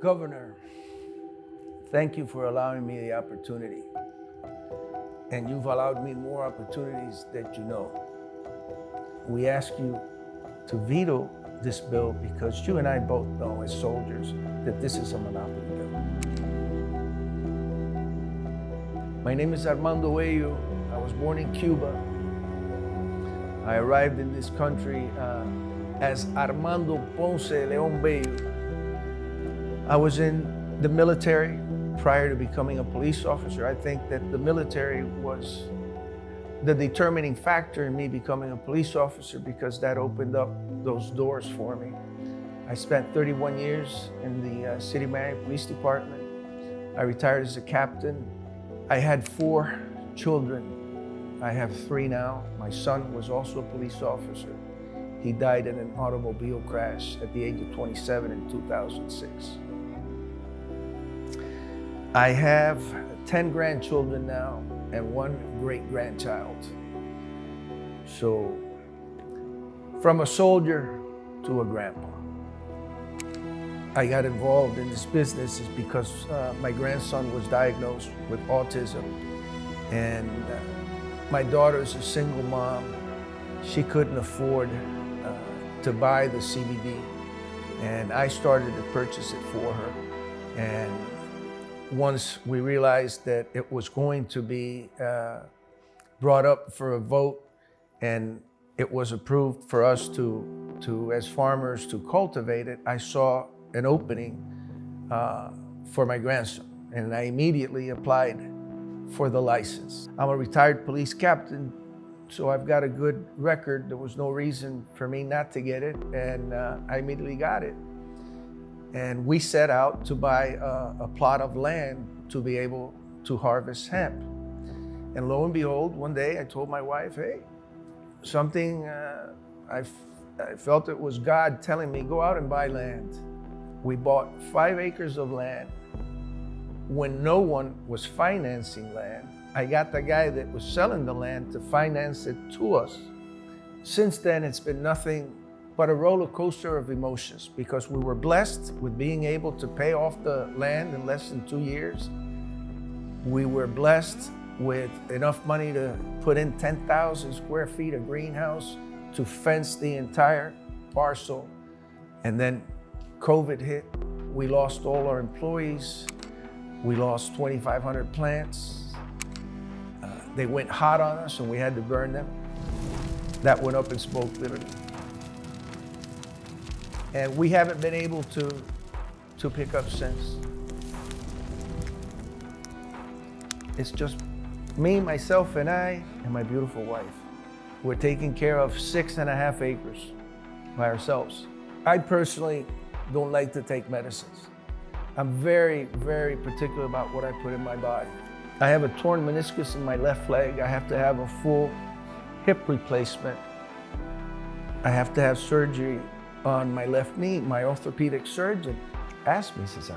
Governor, thank you for allowing me the opportunity. And you've allowed me more opportunities that you know. We ask you to veto this bill because you and I both know as soldiers that this is a monopoly bill. My name is Armando. I was born in Cuba. I arrived in this country as Armando Ponce León Bello. I was in the military prior to becoming a police officer. I think that the military was the determining factor in me becoming a police officer because that opened up those doors for me. I spent 31 years in the City Miami Police Department. I retired as a captain. I had 4 children. I have 3 now. My son was also a police officer. He died in an automobile crash at the age of 27 in 2006. I have 10 grandchildren now and 1 great-grandchild. So, from a soldier to a grandpa. I got involved in this business is because my grandson was diagnosed with autism, and my daughter's a single mom. She couldn't afford to buy the CBD, and I started to purchase it for her. And once we realized that it was going to be brought up for a vote and it was approved for us to as farmers to cultivate it, I saw an opening for my grandson, and I immediately applied for the license. I'm a retired police captain, so I've got a good record. There was no reason for me not to get it, and I immediately got it. And we set out to buy a plot of land to be able to harvest hemp. And lo and behold, one day I told my wife, hey, something, I felt it was God telling me, go out and buy land. We bought 5 acres of land when no one was financing land. I got the guy that was selling the land to finance it to us. Since then, it's been nothing but a roller coaster of emotions because we were blessed with being able to pay off the land in less than 2 years. We were blessed with enough money to put in 10,000 square feet of greenhouse to fence the entire parcel. And then COVID hit. We lost all our employees. We lost 2,500 plants. They went hot on us and we had to burn them. That went up in smoke, literally. And we haven't been able to pick up since. It's just me, myself, and I, and my beautiful wife. We're taking care of 6.5 acres by ourselves. I personally don't like to take medicines. I'm very, very particular about what I put in my body. I have a torn meniscus in my left leg. I have to have a full hip replacement. I have to have surgery on my left knee. My orthopedic surgeon asked me, he says,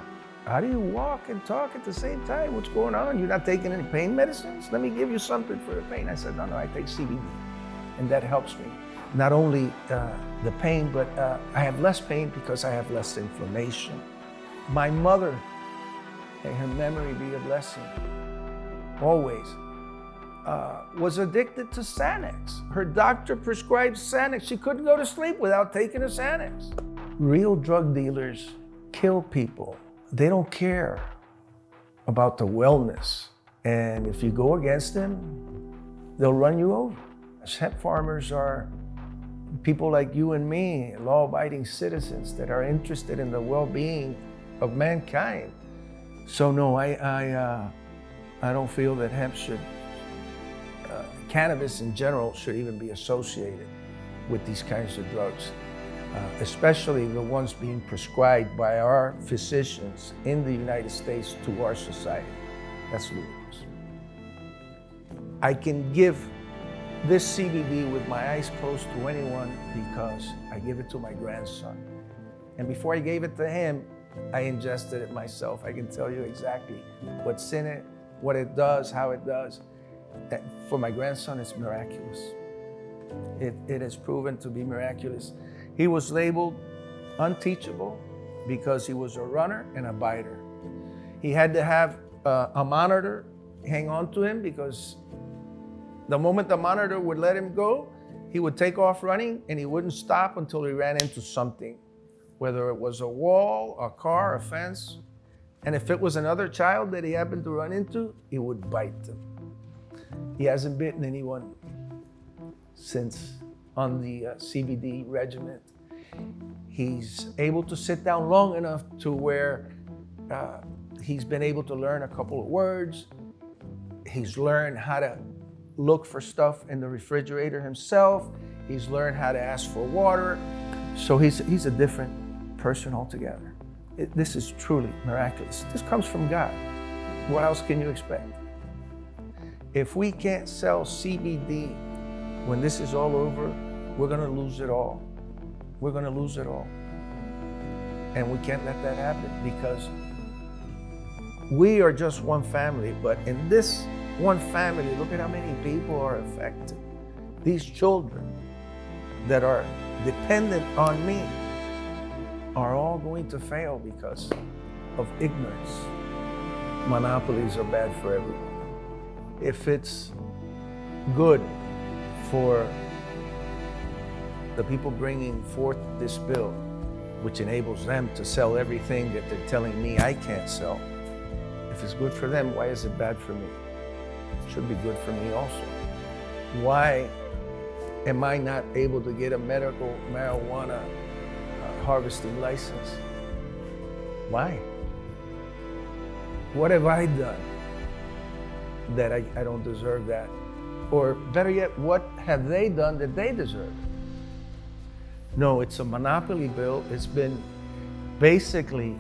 how do you walk and talk at the same time? What's going on? You're not taking any pain medicines? Let me give you something for the pain. I said, no, I take CBD. And that helps me. Not only the pain, but I have less pain because I have less inflammation. My mother, may her memory be a blessing, always, was addicted to Xanax. Her doctor prescribed Xanax. She couldn't go to sleep without taking a Xanax. Real drug dealers kill people. They don't care about the wellness. And if you go against them, they'll run you over. Hemp farmers are people like you and me, law-abiding citizens that are interested in the well-being of mankind. So no, I don't feel that hemp should, cannabis in general should even be associated with these kinds of drugs, especially the ones being prescribed by our physicians in the United States to our society. That's ludicrous. I can give this CBD with my eyes closed to anyone because I give it to my grandson. And before I gave it to him, I ingested it myself. I can tell you exactly what's in it, what it does, how it does. For my grandson, it's miraculous. It has proven to be miraculous. He was labeled unteachable. because he was a runner and a biter. He had to have a monitor hang on to him because the moment the monitor would let him go, he would take off running and he wouldn't stop until he ran into something, whether it was a wall, a car, a fence. And if it was another child that he happened to run into, he would bite them. He hasn't bitten anyone since on the CBD regimen. He's able to sit down long enough to where he's been able to learn a couple of words. He's learned how to look for stuff in the refrigerator himself. He's learned how to ask for water. So he's a different person altogether. This is truly miraculous. This comes from God. What else can you expect? If we can't sell CBD when this is all over, we're gonna lose it all. We're gonna lose it all. And we can't let that happen because we are just one family, but in this one family, look at how many people are affected. These children that are dependent on me are all going to fail because of ignorance. Monopolies are bad for everyone. If it's good for the people bringing forth this bill, which enables them to sell everything that they're telling me I can't sell, if it's good for them, why is it bad for me? It should be good for me also. Why am I not able to get a medical marijuana harvesting license? Why? What have I done that I don't deserve that? Or better yet, what have they done that they deserve? No, it's a monopoly bill. It's been basically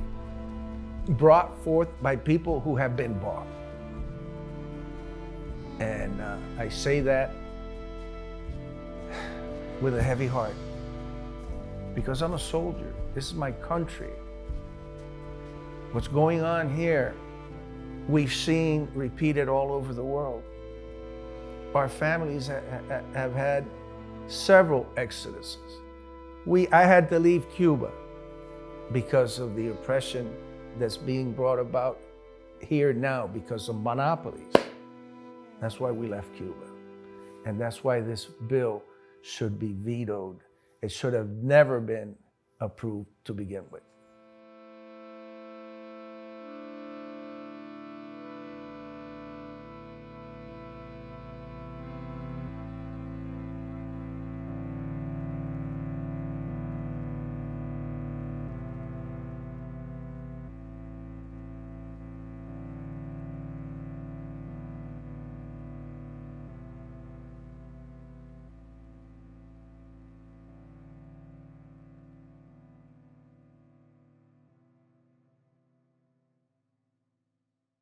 brought forth by people who have been bought. And I say that with a heavy heart because I'm a soldier. This is my country. What's going on here, we've seen repeated all over the world. Our families have had several exoduses. I had to leave Cuba because of the oppression that's being brought about here now because of monopolies. That's why we left Cuba. And that's why this bill should be vetoed. It should have never been approved to begin with.